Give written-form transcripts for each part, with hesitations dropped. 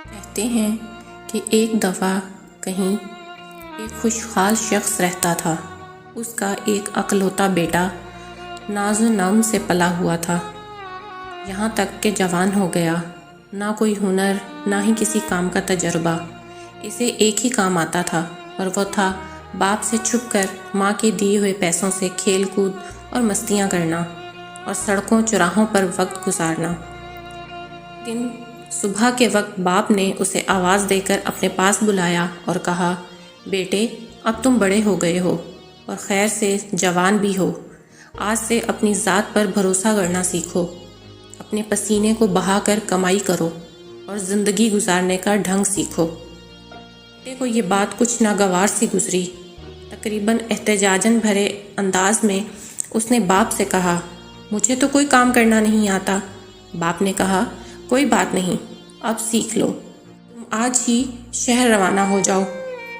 کہتے ہیں کہ ایک دفعہ کہیں ایک خوشحال شخص رہتا تھا۔ اس کا ایک اکلوتا بیٹا ناز و نم سے پلا ہوا تھا، یہاں تک کہ جوان ہو گیا۔ نہ کوئی ہنر، نہ ہی کسی کام کا تجربہ، اسے ایک ہی کام آتا تھا، اور وہ تھا باپ سے چھپ کر ماں کے دیے ہوئے پیسوں سے کھیل کود اور مستیاں کرنا اور سڑکوں چوراہوں پر وقت گزارنا۔ دن صبح کے وقت باپ نے اسے آواز دے کر اپنے پاس بلایا اور کہا، بیٹے اب تم بڑے ہو گئے ہو اور خیر سے جوان بھی ہو، آج سے اپنی ذات پر بھروسہ کرنا سیکھو، اپنے پسینے کو بہا کر کمائی کرو اور زندگی گزارنے کا ڈھنگ سیکھو۔ بیٹے کو یہ بات کچھ ناگوار سی گزری۔ تقریباً احتجاجاً بھرے انداز میں اس نے باپ سے کہا، مجھے تو کوئی کام کرنا نہیں آتا۔ باپ نے کہا، کوئی بات نہیں، اب سیکھ لو، تم آج ہی شہر روانہ ہو جاؤ،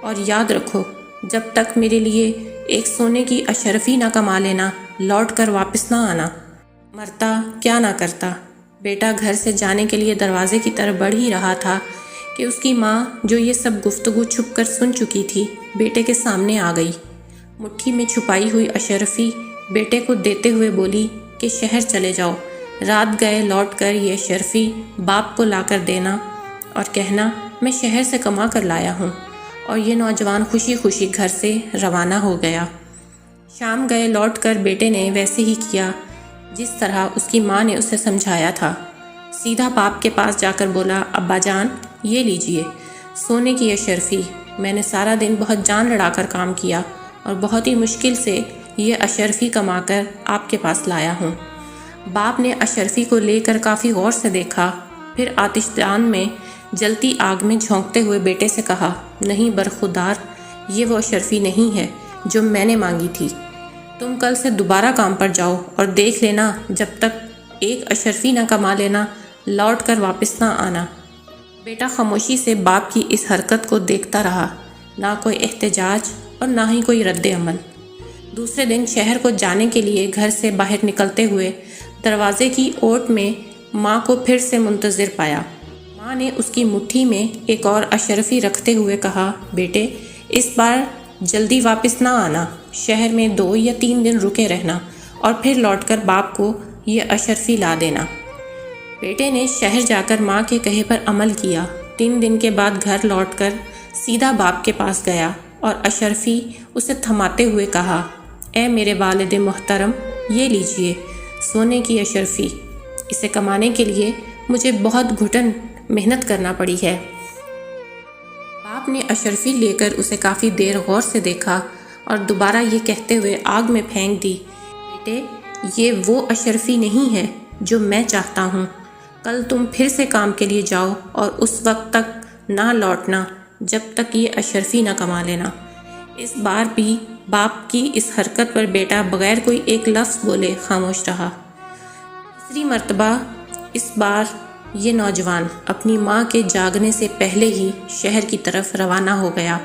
اور یاد رکھو جب تک میرے لیے ایک سونے کی اشرفی نہ کما لینا، لوٹ کر واپس نہ آنا۔ مرتا کیا نہ کرتا۔ بیٹا گھر سے جانے کے لیے دروازے کی طرف بڑھ ہی رہا تھا کہ اس کی ماں، جو یہ سب گفتگو چھپ کر سن چکی تھی، بیٹے کے سامنے آ گئی۔ مٹھی میں چھپائی ہوئی اشرفی بیٹے کو دیتے ہوئے بولی کہ شہر چلے جاؤ، رات گئے لوٹ کر یہ اشرفی باپ کو لا کر دینا اور کہنا میں شہر سے کما کر لایا ہوں۔ اور یہ نوجوان خوشی خوشی گھر سے روانہ ہو گیا۔ شام گئے لوٹ کر بیٹے نے ویسے ہی کیا جس طرح اس کی ماں نے اسے سمجھایا تھا۔ سیدھا باپ کے پاس جا کر بولا، ابا جان یہ لیجئے سونے کی اشرفی، میں نے سارا دن بہت جان لڑا کر کام کیا اور بہت ہی مشکل سے یہ اشرفی کما کر آپ کے پاس لایا ہوں۔ باپ نے اشرفی کو لے کر کافی غور سے دیکھا، پھر آتش دان میں جلتی آگ میں جھونکتے ہوئے بیٹے سے کہا، نہیں برخودار، یہ وہ اشرفی نہیں ہے جو میں نے مانگی تھی۔ تم کل سے دوبارہ کام پر جاؤ اور دیکھ لینا جب تک ایک اشرفی نہ کما لینا، لوٹ کر واپس نہ آنا۔ بیٹا خاموشی سے باپ کی اس حرکت کو دیکھتا رہا، نہ کوئی احتجاج اور نہ ہی کوئی رد عمل۔ دوسرے دن شہر کو جانے کے لیے گھر سے باہر نکلتے ہوئے دروازے کی اوٹ میں ماں کو پھر سے منتظر پایا۔ ماں نے اس کی مٹھی میں ایک اور اشرفی رکھتے ہوئے کہا، بیٹے اس بار جلدی واپس نہ آنا، شہر میں 2 یا 3 دن رکے رہنا اور پھر لوٹ کر باپ کو یہ اشرفی لا دینا۔ بیٹے نے شہر جا کر ماں کے کہے پر عمل کیا۔ 3 دن کے بعد گھر لوٹ کر سیدھا باپ کے پاس گیا اور اشرفی اسے تھماتے ہوئے کہا، اے میرے والد محترم، یہ لیجئے سونے کی اشرفی، اسے کمانے کے لیے مجھے بہت گھٹن محنت کرنا پڑی ہے۔ باپ نے اشرفی لے کر اسے کافی دیر غور سے دیکھا اور دوبارہ یہ کہتے ہوئے آگ میں پھینک دی، بیٹے یہ وہ اشرفی نہیں ہے جو میں چاہتا ہوں۔ کل تم پھر سے کام کے لیے جاؤ اور اس وقت تک نہ لوٹنا جب تک یہ اشرفی نہ کما لینا۔ اس بار بھی باپ کی اس حرکت پر بیٹا بغیر کوئی ایک لفظ بولے خاموش رہا۔ تیسری مرتبہ اس بار یہ نوجوان اپنی ماں کے جاگنے سے پہلے ہی شہر کی طرف روانہ ہو گیا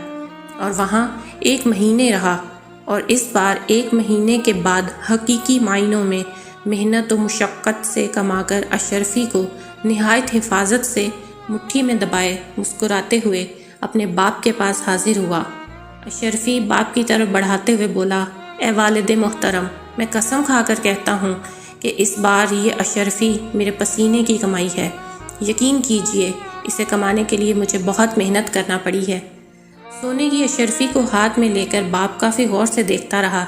اور وہاں 1 مہینے رہا، اور اس بار 1 مہینے کے بعد حقیقی معنوں میں محنت و مشقت سے کما کر اشرفی کو نہایت حفاظت سے مٹھی میں دبائے مسکراتے ہوئے اپنے باپ کے پاس حاضر ہوا۔ اشرفی باپ کی طرف بڑھاتے ہوئے بولا، اے والد محترم، میں قسم کھا کر کہتا ہوں کہ اس بار یہ اشرفی میرے پسینے کی کمائی ہے۔ یقین کیجئے اسے کمانے کے لیے مجھے بہت محنت کرنا پڑی ہے۔ سونے کی اشرفی کو ہاتھ میں لے کر باپ کافی غور سے دیکھتا رہا۔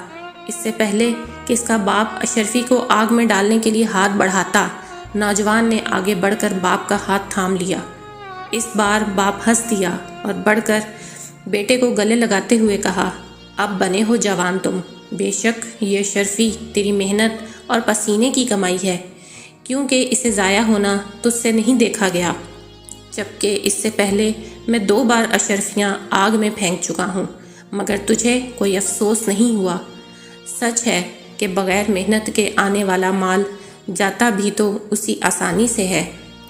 اس سے پہلے کہ اس کا باپ اشرفی کو آگ میں ڈالنے کے لیے ہاتھ بڑھاتا، نوجوان نے آگے بڑھ کر باپ کا ہاتھ تھام لیا۔ اس بار باپ ہنس دیا اور بڑھ کر بیٹے کو گلے لگاتے ہوئے کہا، اب بنے ہو جوان تم، بے شک یہ اشرفی تیری محنت اور پسینے کی کمائی ہے، کیونکہ اسے ضائع ہونا تجھ سے نہیں دیکھا گیا، جبکہ اس سے پہلے میں 2 بار اشرفیاں آگ میں پھینک چکا ہوں، مگر تجھے کوئی افسوس نہیں ہوا۔ سچ ہے کہ بغیر محنت کے آنے والا مال جاتا بھی تو اسی آسانی سے ہے،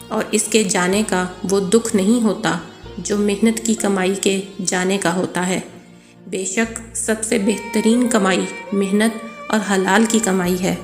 اور اس کے جانے کا وہ دکھ نہیں ہوتا جو محنت کی کمائی کے جانے کا ہوتا ہے۔ بے شک سب سے بہترین کمائی محنت اور حلال کی کمائی ہے۔